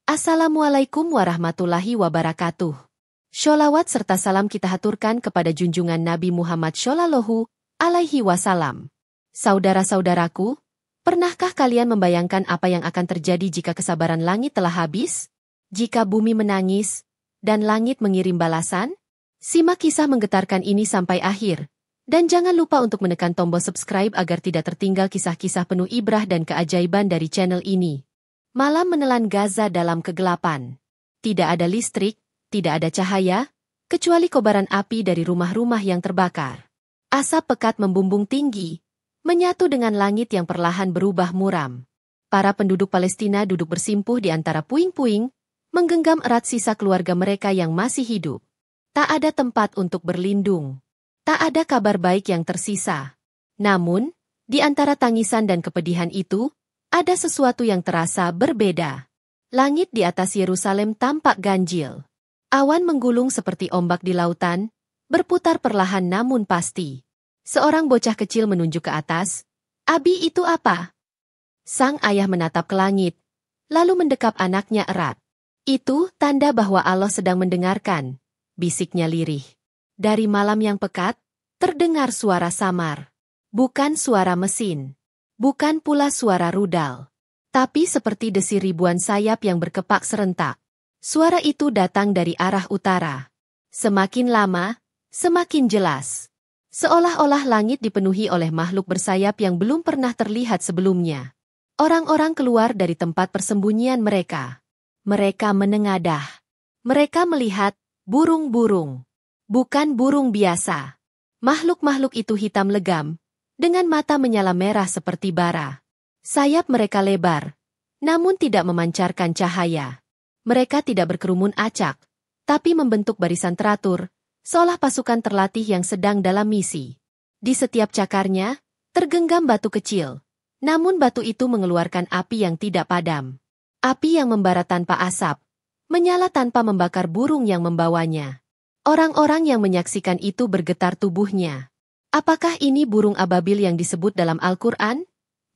Assalamualaikum warahmatullahi wabarakatuh. Sholawat serta salam kita haturkan kepada junjungan Nabi Muhammad Shallallahu Alaihi Wasallam. Saudara-saudaraku, pernahkah kalian membayangkan apa yang akan terjadi jika kesabaran langit telah habis? Jika bumi menangis, dan langit mengirim balasan? Simak kisah menggetarkan ini sampai akhir. Dan jangan lupa untuk menekan tombol subscribe agar tidak tertinggal kisah-kisah penuh ibrah dan keajaiban dari channel ini. Malam menelan Gaza dalam kegelapan. Tidak ada listrik, tidak ada cahaya, kecuali kobaran api dari rumah-rumah yang terbakar. Asap pekat membumbung tinggi, menyatu dengan langit yang perlahan berubah muram. Para penduduk Palestina duduk bersimpuh di antara puing-puing, menggenggam erat sisa keluarga mereka yang masih hidup. Tak ada tempat untuk berlindung. Tak ada kabar baik yang tersisa. Namun, di antara tangisan dan kepedihan itu, ada sesuatu yang terasa berbeda. Langit di atas Yerusalem tampak ganjil. Awan menggulung seperti ombak di lautan, berputar perlahan namun pasti. Seorang bocah kecil menunjuk ke atas. "Abi, itu apa?" Sang ayah menatap ke langit, lalu mendekap anaknya erat. "Itu tanda bahwa Allah sedang mendengarkan," bisiknya lirih. Dari malam yang pekat, terdengar suara samar. Bukan suara mesin. Bukan pula suara rudal. Tapi seperti desir ribuan sayap yang berkepak serentak. Suara itu datang dari arah utara. Semakin lama, semakin jelas. Seolah-olah langit dipenuhi oleh makhluk bersayap yang belum pernah terlihat sebelumnya. Orang-orang keluar dari tempat persembunyian mereka. Mereka menengadah. Mereka melihat burung-burung. Bukan burung biasa. Makhluk-makhluk itu hitam legam, dengan mata menyala merah seperti bara. Sayap mereka lebar, namun tidak memancarkan cahaya. Mereka tidak berkerumun acak, tapi membentuk barisan teratur, seolah pasukan terlatih yang sedang dalam misi. Di setiap cakarnya, tergenggam batu kecil, namun batu itu mengeluarkan api yang tidak padam. Api yang membara tanpa asap, menyala tanpa membakar burung yang membawanya. Orang-orang yang menyaksikan itu bergetar tubuhnya. "Apakah ini burung ababil yang disebut dalam Al-Quran?"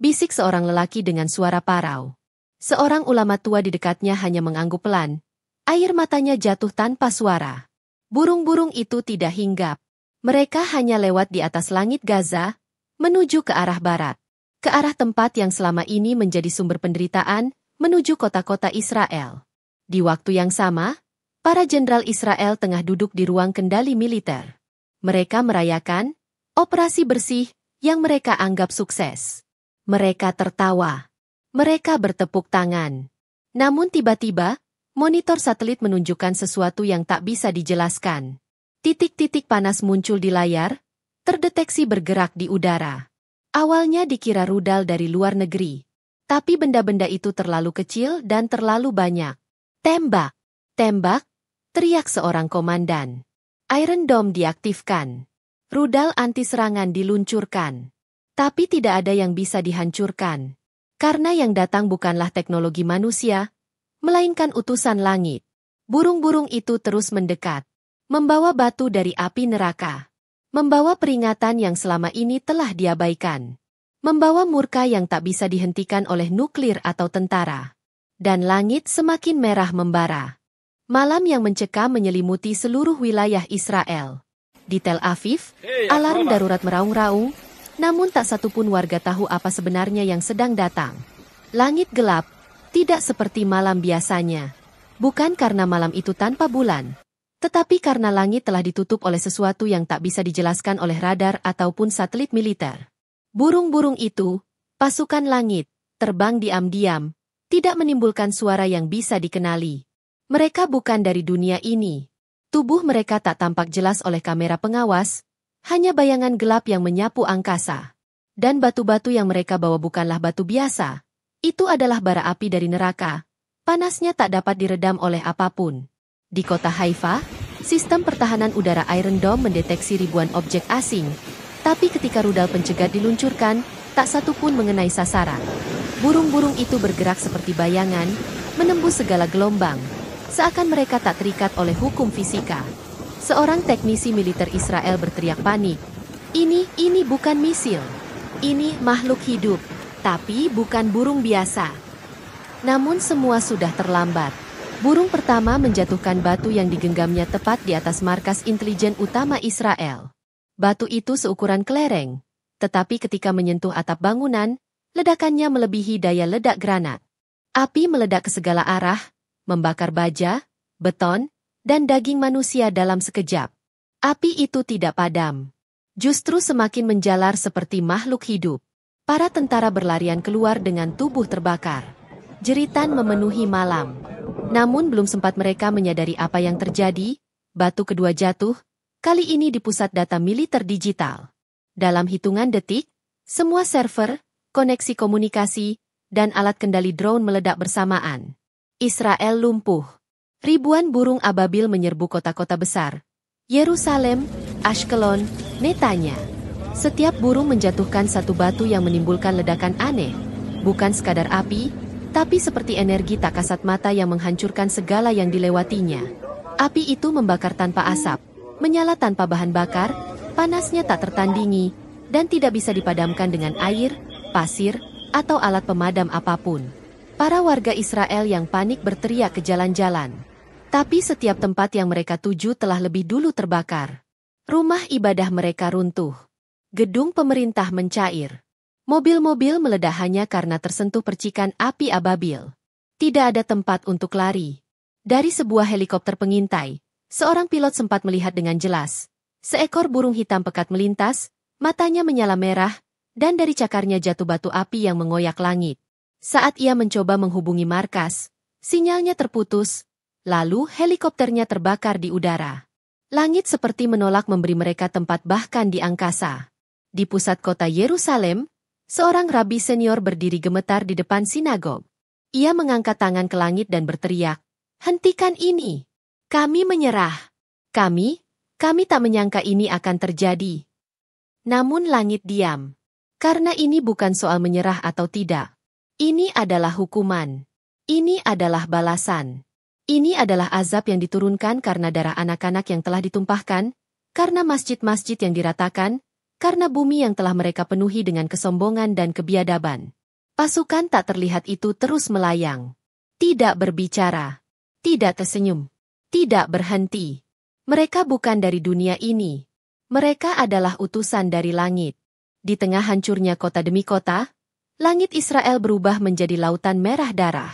bisik seorang lelaki dengan suara parau. Seorang ulama tua di dekatnya hanya mengangguk pelan. Air matanya jatuh tanpa suara. Burung-burung itu tidak hinggap. Mereka hanya lewat di atas langit Gaza, menuju ke arah barat. Ke arah tempat yang selama ini menjadi sumber penderitaan, menuju kota-kota Israel. Di waktu yang sama, para jenderal Israel tengah duduk di ruang kendali militer. Mereka merayakan operasi bersih yang mereka anggap sukses. Mereka tertawa. Mereka bertepuk tangan. Namun tiba-tiba, monitor satelit menunjukkan sesuatu yang tak bisa dijelaskan. Titik-titik panas muncul di layar, terdeteksi bergerak di udara. Awalnya dikira rudal dari luar negeri. Tapi benda-benda itu terlalu kecil dan terlalu banyak. "Tembak! Tembak!" teriak seorang komandan. Iron Dome diaktifkan. Rudal anti-serangan diluncurkan. Tapi tidak ada yang bisa dihancurkan. Karena yang datang bukanlah teknologi manusia, melainkan utusan langit. Burung-burung itu terus mendekat. Membawa batu dari api neraka. Membawa peringatan yang selama ini telah diabaikan. Membawa murka yang tak bisa dihentikan oleh nuklir atau tentara. Dan langit semakin merah membara. Malam yang mencekam menyelimuti seluruh wilayah Israel. Di Tel Aviv, alarm darurat meraung-raung, namun tak satupun warga tahu apa sebenarnya yang sedang datang. Langit gelap, tidak seperti malam biasanya. Bukan karena malam itu tanpa bulan, tetapi karena langit telah ditutup oleh sesuatu yang tak bisa dijelaskan oleh radar ataupun satelit militer. Burung-burung itu, pasukan langit, terbang diam-diam, tidak menimbulkan suara yang bisa dikenali. Mereka bukan dari dunia ini. Tubuh mereka tak tampak jelas oleh kamera pengawas, hanya bayangan gelap yang menyapu angkasa. Dan batu-batu yang mereka bawa bukanlah batu biasa. Itu adalah bara api dari neraka. Panasnya tak dapat diredam oleh apapun. Di kota Haifa, sistem pertahanan udara Iron Dome mendeteksi ribuan objek asing. Tapi ketika rudal pencegat diluncurkan, tak satu pun mengenai sasaran. Burung-burung itu bergerak seperti bayangan, menembus segala gelombang. Seakan mereka tak terikat oleh hukum fisika. Seorang teknisi militer Israel berteriak panik. Ini bukan misil. Ini makhluk hidup, tapi bukan burung biasa. Namun semua sudah terlambat. Burung pertama menjatuhkan batu yang digenggamnya tepat di atas markas intelijen utama Israel. Batu itu seukuran kelereng, tetapi ketika menyentuh atap bangunan, ledakannya melebihi daya ledak granat. Api meledak ke segala arah, membakar baja, beton, dan daging manusia dalam sekejap. Api itu tidak padam. Justru semakin menjalar seperti makhluk hidup. Para tentara berlarian keluar dengan tubuh terbakar. Jeritan memenuhi malam. Namun belum sempat mereka menyadari apa yang terjadi, batu kedua jatuh, kali ini di pusat data militer digital. Dalam hitungan detik, semua server, koneksi komunikasi, dan alat kendali drone meledak bersamaan. Israel lumpuh. Ribuan burung ababil menyerbu kota-kota besar. Yerusalem, Ashkelon, Netanya. Setiap burung menjatuhkan satu batu yang menimbulkan ledakan aneh. Bukan sekadar api, tapi seperti energi tak kasat mata yang menghancurkan segala yang dilewatinya. Api itu membakar tanpa asap, menyala tanpa bahan bakar, panasnya tak tertandingi, dan tidak bisa dipadamkan dengan air, pasir, atau alat pemadam apapun. Para warga Israel yang panik berteriak ke jalan-jalan. Tapi setiap tempat yang mereka tuju telah lebih dulu terbakar. Rumah ibadah mereka runtuh. Gedung pemerintah mencair. Mobil-mobil meledak hanya karena tersentuh percikan api ababil. Tidak ada tempat untuk lari. Dari sebuah helikopter pengintai, seorang pilot sempat melihat dengan jelas. Seekor burung hitam pekat melintas, matanya menyala merah, dan dari cakarnya jatuh batu api yang mengoyak langit. Saat ia mencoba menghubungi markas, sinyalnya terputus, lalu helikopternya terbakar di udara. Langit seperti menolak memberi mereka tempat bahkan di angkasa. Di pusat kota Yerusalem, seorang rabi senior berdiri gemetar di depan sinagog. Ia mengangkat tangan ke langit dan berteriak, "Hentikan ini! Kami menyerah! Kami tak menyangka ini akan terjadi." Namun langit diam. Karena ini bukan soal menyerah atau tidak. Ini adalah hukuman. Ini adalah balasan. Ini adalah azab yang diturunkan karena darah anak-anak yang telah ditumpahkan, karena masjid-masjid yang diratakan, karena bumi yang telah mereka penuhi dengan kesombongan dan kebiadaban. Pasukan tak terlihat itu terus melayang. Tidak berbicara. Tidak tersenyum. Tidak berhenti. Mereka bukan dari dunia ini. Mereka adalah utusan dari langit. Di tengah hancurnya kota demi kota, langit Israel berubah menjadi lautan merah darah.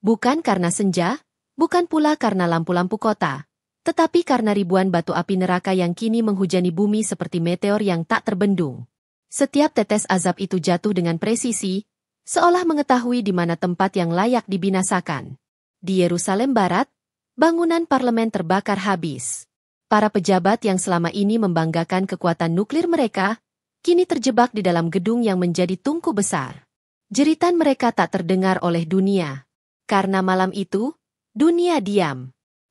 Bukan karena senja, bukan pula karena lampu-lampu kota, tetapi karena ribuan batu api neraka yang kini menghujani bumi seperti meteor yang tak terbendung. Setiap tetes azab itu jatuh dengan presisi, seolah mengetahui di mana tempat yang layak dibinasakan. Di Yerusalem Barat, bangunan parlemen terbakar habis. Para pejabat yang selama ini membanggakan kekuatan nuklir mereka, kini terjebak di dalam gedung yang menjadi tungku besar. Jeritan mereka tak terdengar oleh dunia. Karena malam itu, dunia diam.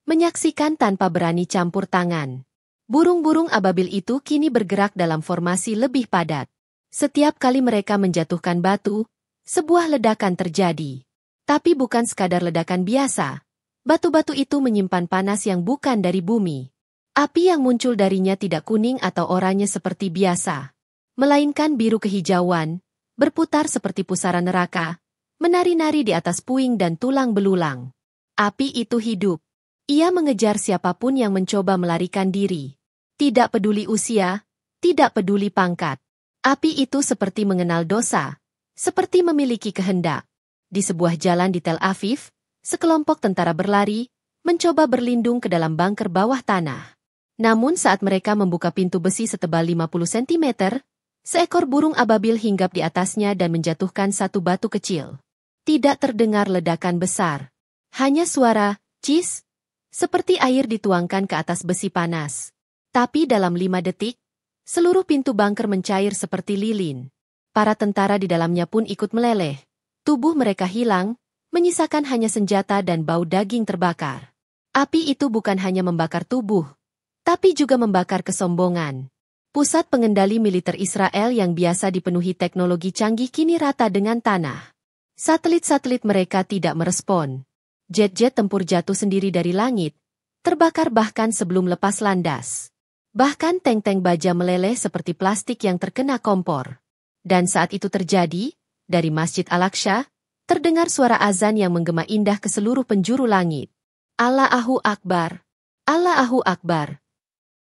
Menyaksikan tanpa berani campur tangan. Burung-burung ababil itu kini bergerak dalam formasi lebih padat. Setiap kali mereka menjatuhkan batu, sebuah ledakan terjadi. Tapi bukan sekadar ledakan biasa. Batu-batu itu menyimpan panas yang bukan dari bumi. Api yang muncul darinya tidak kuning atau oranye seperti biasa, melainkan biru kehijauan, berputar seperti pusaran neraka, menari-nari di atas puing dan tulang belulang. Api itu hidup. Ia mengejar siapapun yang mencoba melarikan diri. Tidak peduli usia, tidak peduli pangkat. Api itu seperti mengenal dosa, seperti memiliki kehendak. Di sebuah jalan di Tel Aviv, sekelompok tentara berlari, mencoba berlindung ke dalam bunker bawah tanah. Namun saat mereka membuka pintu besi setebal 50 cm, seekor burung ababil hinggap di atasnya dan menjatuhkan satu batu kecil. Tidak terdengar ledakan besar. Hanya suara, cis, seperti air dituangkan ke atas besi panas. Tapi dalam 5 detik, seluruh pintu bunker mencair seperti lilin. Para tentara di dalamnya pun ikut meleleh. Tubuh mereka hilang, menyisakan hanya senjata dan bau daging terbakar. Api itu bukan hanya membakar tubuh, tapi juga membakar kesombongan. Pusat pengendali militer Israel yang biasa dipenuhi teknologi canggih kini rata dengan tanah. Satelit-satelit mereka tidak merespon. Jet-jet tempur jatuh sendiri dari langit, terbakar bahkan sebelum lepas landas. Bahkan tank-tank baja meleleh seperti plastik yang terkena kompor. Dan saat itu terjadi, dari Masjid Al-Aqsa, terdengar suara azan yang menggema indah ke seluruh penjuru langit. Allahu Akbar! Allahu Akbar!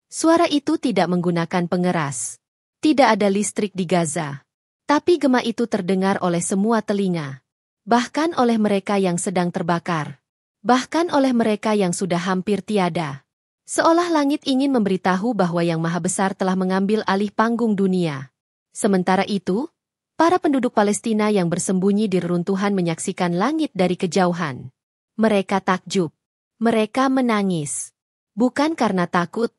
Suara itu tidak menggunakan pengeras. Tidak ada listrik di Gaza. Tapi gema itu terdengar oleh semua telinga. Bahkan oleh mereka yang sedang terbakar. Bahkan oleh mereka yang sudah hampir tiada. Seolah langit ingin memberitahu bahwa Yang Maha Besar telah mengambil alih panggung dunia. Sementara itu, para penduduk Palestina yang bersembunyi di reruntuhan menyaksikan langit dari kejauhan. Mereka takjub. Mereka menangis. Bukan karena takut,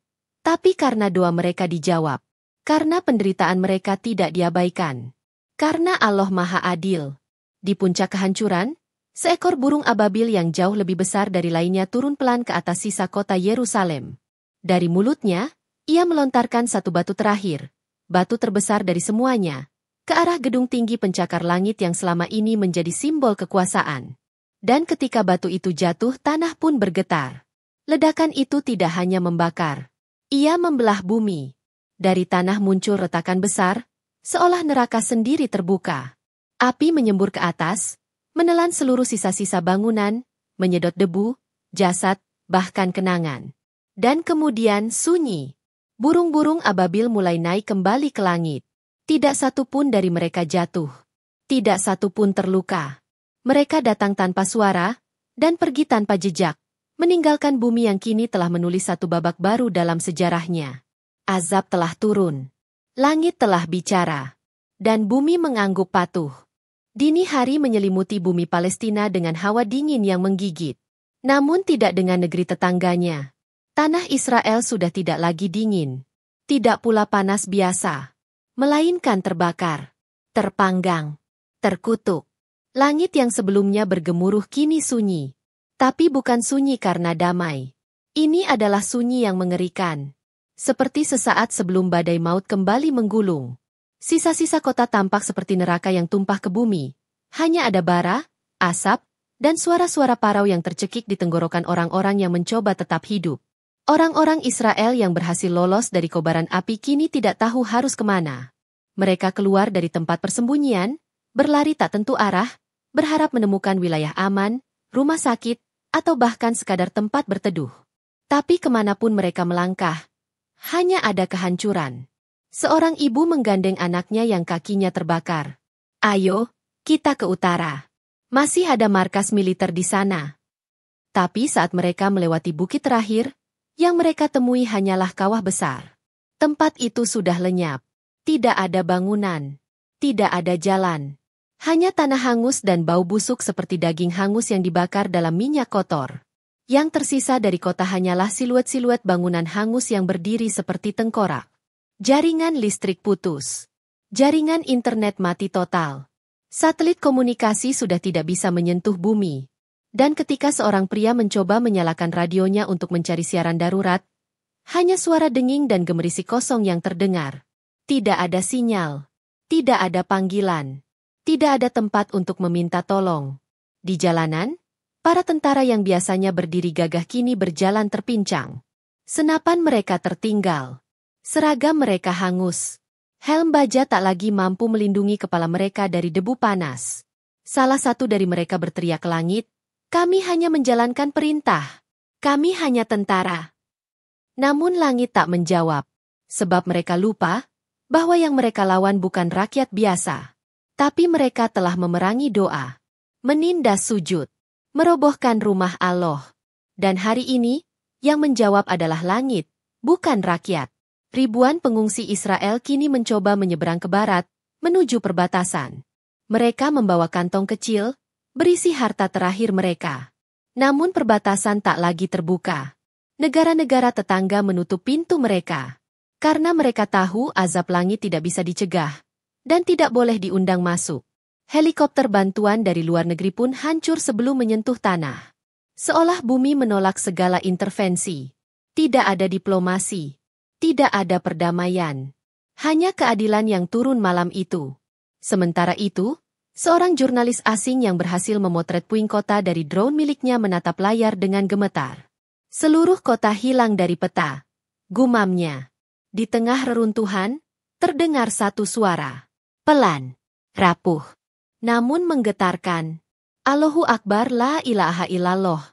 tapi karena doa mereka dijawab. Karena penderitaan mereka tidak diabaikan. Karena Allah Maha Adil. Di puncak kehancuran, seekor burung ababil yang jauh lebih besar dari lainnya turun pelan ke atas sisa kota Yerusalem. Dari mulutnya, ia melontarkan satu batu terakhir, batu terbesar dari semuanya, ke arah gedung tinggi pencakar langit yang selama ini menjadi simbol kekuasaan. Dan ketika batu itu jatuh, tanah pun bergetar. Ledakan itu tidak hanya membakar. Ia membelah bumi. Dari tanah muncul retakan besar, seolah neraka sendiri terbuka. Api menyembur ke atas, menelan seluruh sisa-sisa bangunan, menyedot debu, jasad, bahkan kenangan. Dan kemudian sunyi. Burung-burung ababil mulai naik kembali ke langit. Tidak satu pun dari mereka jatuh. Tidak satu pun terluka. Mereka datang tanpa suara, dan pergi tanpa jejak, meninggalkan bumi yang kini telah menulis satu babak baru dalam sejarahnya. Azab telah turun. Langit telah bicara. Dan bumi mengangguk patuh. Dini hari menyelimuti bumi Palestina dengan hawa dingin yang menggigit. Namun tidak dengan negeri tetangganya. Tanah Israel sudah tidak lagi dingin. Tidak pula panas biasa. Melainkan terbakar. Terpanggang. Terkutuk. Langit yang sebelumnya bergemuruh kini sunyi. Tapi bukan sunyi karena damai. Ini adalah sunyi yang mengerikan. Seperti sesaat sebelum badai maut kembali menggulung. Sisa-sisa kota tampak seperti neraka yang tumpah ke bumi. Hanya ada bara, asap, dan suara-suara parau yang tercekik di tenggorokan orang-orang yang mencoba tetap hidup. Orang-orang Israel yang berhasil lolos dari kobaran api kini tidak tahu harus kemana. Mereka keluar dari tempat persembunyian, berlari tak tentu arah, berharap menemukan wilayah aman, rumah sakit, atau bahkan sekadar tempat berteduh. Tapi kemanapun mereka melangkah, hanya ada kehancuran. Seorang ibu menggandeng anaknya yang kakinya terbakar. Ayo, kita ke utara. Masih ada markas militer di sana. Tapi saat mereka melewati bukit terakhir, yang mereka temui hanyalah kawah besar. Tempat itu sudah lenyap. Tidak ada bangunan. Tidak ada jalan. Hanya tanah hangus dan bau busuk seperti daging hangus yang dibakar dalam minyak kotor. Yang tersisa dari kota hanyalah siluet-siluet bangunan hangus yang berdiri seperti tengkorak. Jaringan listrik putus. Jaringan internet mati total. Satelit komunikasi sudah tidak bisa menyentuh bumi. Dan ketika seorang pria mencoba menyalakan radionya untuk mencari siaran darurat, hanya suara denging dan gemerisi kosong yang terdengar. Tidak ada sinyal. Tidak ada panggilan. Tidak ada tempat untuk meminta tolong. Di jalanan, para tentara yang biasanya berdiri gagah kini berjalan terpincang. Senapan mereka tertinggal. Seragam mereka hangus. Helm baja tak lagi mampu melindungi kepala mereka dari debu panas. Salah satu dari mereka berteriak ke langit, "Kami hanya menjalankan perintah. Kami hanya tentara." Namun langit tak menjawab. Sebab mereka lupa bahwa yang mereka lawan bukan rakyat biasa. Tapi mereka telah memerangi doa. Menindas sujud. Merobohkan rumah Allah. Dan hari ini, yang menjawab adalah langit, bukan rakyat. Ribuan pengungsi Israel kini mencoba menyeberang ke barat, menuju perbatasan. Mereka membawa kantong kecil, berisi harta terakhir mereka. Namun perbatasan tak lagi terbuka. Negara-negara tetangga menutup pintu mereka. Karena mereka tahu azab langit tidak bisa dicegah, dan tidak boleh diundang masuk. Helikopter bantuan dari luar negeri pun hancur sebelum menyentuh tanah. Seolah bumi menolak segala intervensi. Tidak ada diplomasi. Tidak ada perdamaian. Hanya keadilan yang turun malam itu. Sementara itu, seorang jurnalis asing yang berhasil memotret puing kota dari drone miliknya menatap layar dengan gemetar. Seluruh kota hilang dari peta. Gumamnya. Di tengah reruntuhan, terdengar satu suara. Pelan. Rapuh. Namun menggetarkan. Allahu Akbar, la ilaha illallah.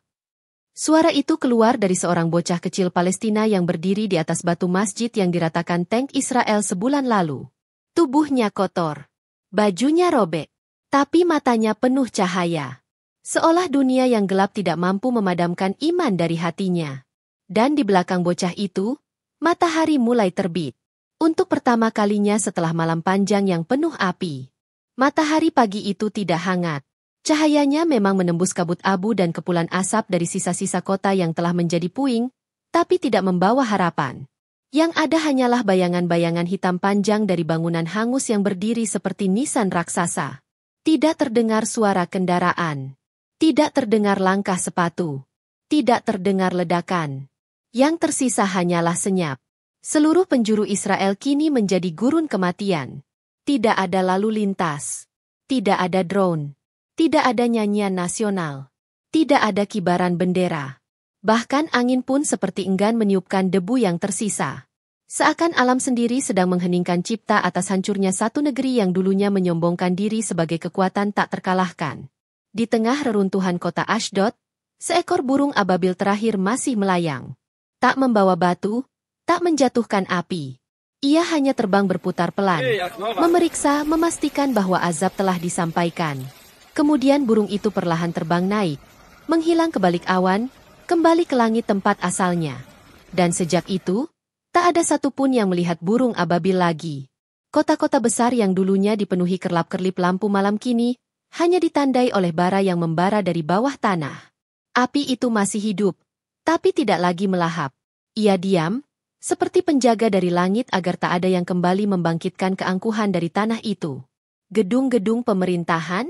Suara itu keluar dari seorang bocah kecil Palestina yang berdiri di atas batu masjid yang diratakan tank Israel sebulan lalu. Tubuhnya kotor. Bajunya robek. Tapi matanya penuh cahaya. Seolah dunia yang gelap tidak mampu memadamkan iman dari hatinya. Dan di belakang bocah itu, matahari mulai terbit. Untuk pertama kalinya setelah malam panjang yang penuh api. Matahari pagi itu tidak hangat. Cahayanya memang menembus kabut abu dan kepulan asap dari sisa-sisa kota yang telah menjadi puing, tapi tidak membawa harapan. Yang ada hanyalah bayangan-bayangan hitam panjang dari bangunan hangus yang berdiri seperti nisan raksasa. Tidak terdengar suara kendaraan. Tidak terdengar langkah sepatu. Tidak terdengar ledakan. Yang tersisa hanyalah senyap. Seluruh penjuru Israel kini menjadi gurun kematian. Tidak ada lalu lintas. Tidak ada drone. Tidak ada nyanyian nasional. Tidak ada kibaran bendera. Bahkan angin pun seperti enggan meniupkan debu yang tersisa. Seakan alam sendiri sedang mengheningkan cipta atas hancurnya satu negeri yang dulunya menyombongkan diri sebagai kekuatan tak terkalahkan. Di tengah reruntuhan kota Ashdod, seekor burung ababil terakhir masih melayang. Tak membawa batu, tak menjatuhkan api. Ia hanya terbang berputar pelan, memeriksa, memastikan bahwa azab telah disampaikan. Kemudian burung itu perlahan terbang naik, menghilang ke balik awan, kembali ke langit tempat asalnya. Dan sejak itu, tak ada satupun yang melihat burung ababil lagi. Kota-kota besar yang dulunya dipenuhi kerlap-kerlip lampu malam kini, hanya ditandai oleh bara yang membara dari bawah tanah. Api itu masih hidup, tapi tidak lagi melahap. Ia diam, seperti penjaga dari langit agar tak ada yang kembali membangkitkan keangkuhan dari tanah itu. Gedung-gedung pemerintahan,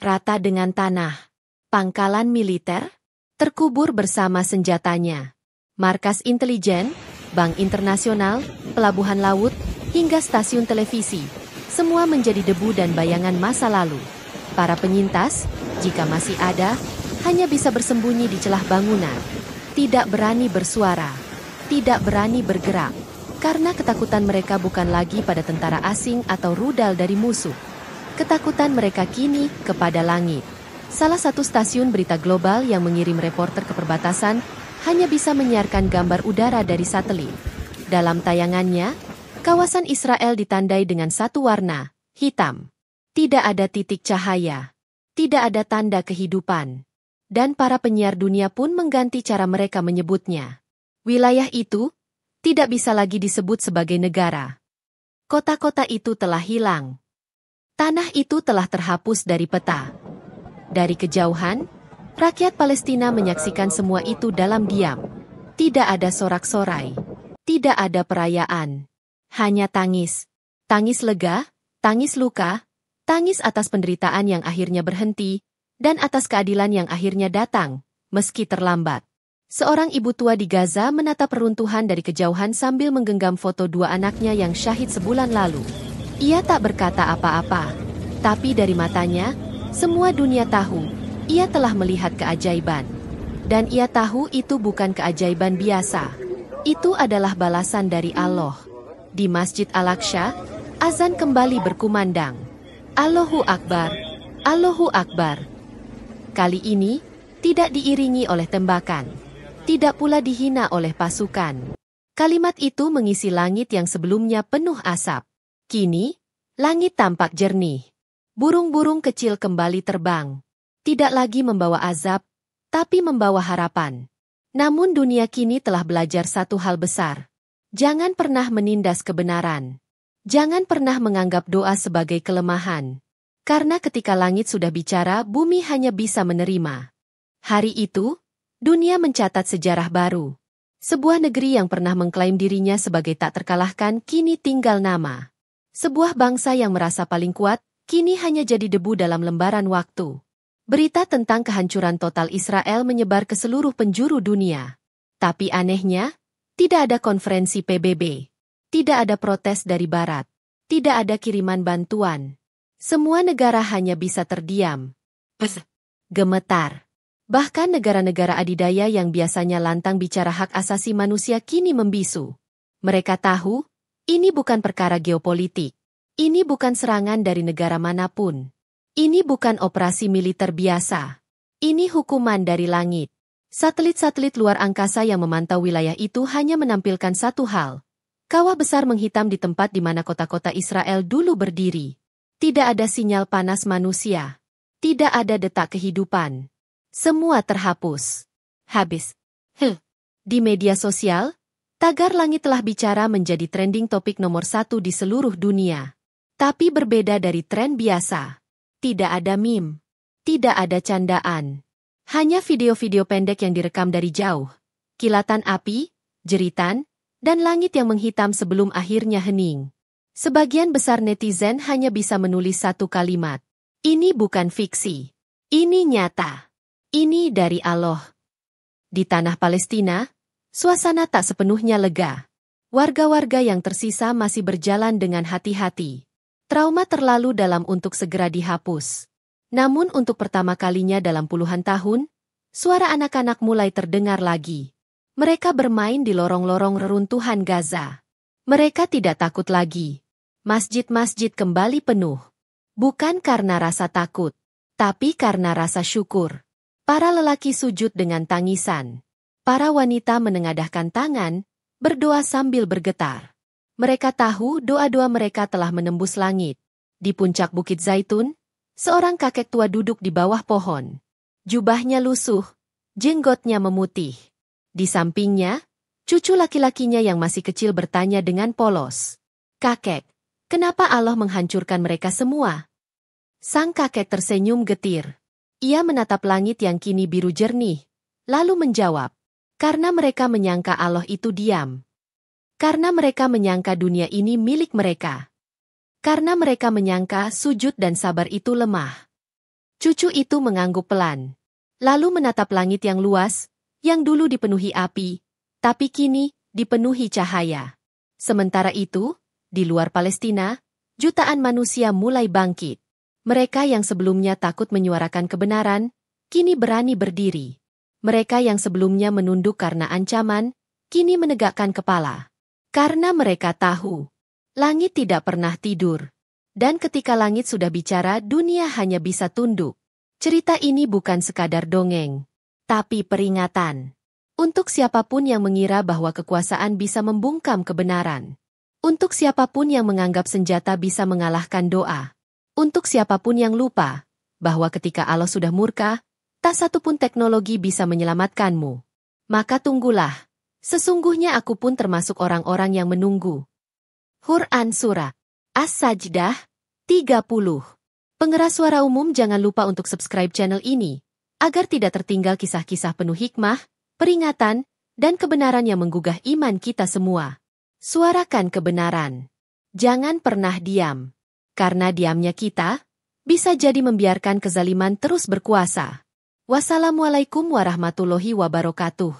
rata dengan tanah. Pangkalan militer, terkubur bersama senjatanya. Markas intelijen, bank internasional, pelabuhan laut, hingga stasiun televisi. Semua menjadi debu dan bayangan masa lalu. Para penyintas, jika masih ada, hanya bisa bersembunyi di celah bangunan. Tidak berani bersuara. Tidak berani bergerak. Karena ketakutan mereka bukan lagi pada tentara asing atau rudal dari musuh. Ketakutan mereka kini kepada langit. Salah satu stasiun berita global yang mengirim reporter ke perbatasan hanya bisa menyiarkan gambar udara dari satelit. Dalam tayangannya, kawasan Israel ditandai dengan satu warna, hitam. Tidak ada titik cahaya. Tidak ada tanda kehidupan. Dan para penyiar dunia pun mengganti cara mereka menyebutnya. Wilayah itu tidak bisa lagi disebut sebagai negara. Kota-kota itu telah hilang. Tanah itu telah terhapus dari peta. Dari kejauhan, rakyat Palestina menyaksikan semua itu dalam diam. Tidak ada sorak-sorai. Tidak ada perayaan. Hanya tangis. Tangis lega, tangis luka, tangis atas penderitaan yang akhirnya berhenti, dan atas keadilan yang akhirnya datang, meski terlambat. Seorang ibu tua di Gaza menatap reruntuhan dari kejauhan sambil menggenggam foto dua anaknya yang syahid sebulan lalu. Ia tak berkata apa-apa, tapi dari matanya, semua dunia tahu, ia telah melihat keajaiban. Dan ia tahu itu bukan keajaiban biasa. Itu adalah balasan dari Allah. Di Masjid Al-Aqsa, azan kembali berkumandang. Allahu Akbar, Allahu Akbar. Kali ini, tidak diiringi oleh tembakan. Tidak pula dihina oleh pasukan. Kalimat itu mengisi langit yang sebelumnya penuh asap. Kini, langit tampak jernih. Burung-burung kecil kembali terbang. Tidak lagi membawa azab, tapi membawa harapan. Namun dunia kini telah belajar satu hal besar. Jangan pernah menindas kebenaran. Jangan pernah menganggap doa sebagai kelemahan. Karena ketika langit sudah bicara, bumi hanya bisa menerima. Hari itu, dunia mencatat sejarah baru. Sebuah negeri yang pernah mengklaim dirinya sebagai tak terkalahkan kini tinggal nama. Sebuah bangsa yang merasa paling kuat, kini hanya jadi debu dalam lembaran waktu. Berita tentang kehancuran total Israel menyebar ke seluruh penjuru dunia. Tapi anehnya, tidak ada konferensi PBB. Tidak ada protes dari Barat. Tidak ada kiriman bantuan. Semua negara hanya bisa terdiam. Gemetar. Bahkan negara-negara adidaya yang biasanya lantang bicara hak asasi manusia kini membisu. Mereka tahu, ini bukan perkara geopolitik. Ini bukan serangan dari negara manapun. Ini bukan operasi militer biasa. Ini hukuman dari langit. Satelit-satelit luar angkasa yang memantau wilayah itu hanya menampilkan satu hal. Kawah besar menghitam di tempat di mana kota-kota Israel dulu berdiri. Tidak ada sinyal panas manusia. Tidak ada detak kehidupan. Semua terhapus. Habis. Di media sosial, tagar langit telah bicara menjadi trending topik nomor 1 di seluruh dunia. Tapi berbeda dari tren biasa. Tidak ada meme. Tidak ada candaan. Hanya video-video pendek yang direkam dari jauh. Kilatan api, jeritan, dan langit yang menghitam sebelum akhirnya hening. Sebagian besar netizen hanya bisa menulis satu kalimat. Ini bukan fiksi. Ini nyata. Ini dari Allah. Di tanah Palestina, suasana tak sepenuhnya lega. Warga-warga yang tersisa masih berjalan dengan hati-hati. Trauma terlalu dalam untuk segera dihapus. Namun untuk pertama kalinya dalam puluhan tahun, suara anak-anak mulai terdengar lagi. Mereka bermain di lorong-lorong reruntuhan Gaza. Mereka tidak takut lagi. Masjid-masjid kembali penuh. Bukan karena rasa takut, tapi karena rasa syukur. Para lelaki sujud dengan tangisan. Para wanita menengadahkan tangan, berdoa sambil bergetar. Mereka tahu doa-doa mereka telah menembus langit. Di puncak Bukit Zaitun, seorang kakek tua duduk di bawah pohon. Jubahnya lusuh, jenggotnya memutih. Di sampingnya, cucu laki-lakinya yang masih kecil bertanya dengan polos. "Kakek, kenapa Allah menghancurkan mereka semua?" Sang kakek tersenyum getir. Ia menatap langit yang kini biru jernih, lalu menjawab, "Karena mereka menyangka Allah itu diam. Karena mereka menyangka dunia ini milik mereka. Karena mereka menyangka sujud dan sabar itu lemah." Cucu itu mengangguk pelan. Lalu menatap langit yang luas, yang dulu dipenuhi api, tapi kini dipenuhi cahaya. Sementara itu, di luar Palestina, jutaan manusia mulai bangkit. Mereka yang sebelumnya takut menyuarakan kebenaran, kini berani berdiri. Mereka yang sebelumnya menunduk karena ancaman, kini menegakkan kepala. Karena mereka tahu. Langit tidak pernah tidur. Dan ketika langit sudah bicara, dunia hanya bisa tunduk. Cerita ini bukan sekadar dongeng, tapi peringatan. Untuk siapapun yang mengira bahwa kekuasaan bisa membungkam kebenaran. Untuk siapapun yang menganggap senjata bisa mengalahkan doa. Untuk siapapun yang lupa bahwa ketika Allah sudah murka, tak satu pun teknologi bisa menyelamatkanmu. Maka tunggulah. Sesungguhnya aku pun termasuk orang-orang yang menunggu. Quran Surah As-Sajdah 30. Pengeras suara umum, jangan lupa untuk subscribe channel ini, agar tidak tertinggal kisah-kisah penuh hikmah, peringatan, dan kebenaran yang menggugah iman kita semua. Suarakan kebenaran. Jangan pernah diam. Karena diamnya kita, bisa jadi membiarkan kezaliman terus berkuasa. Wassalamualaikum warahmatullahi wabarakatuh.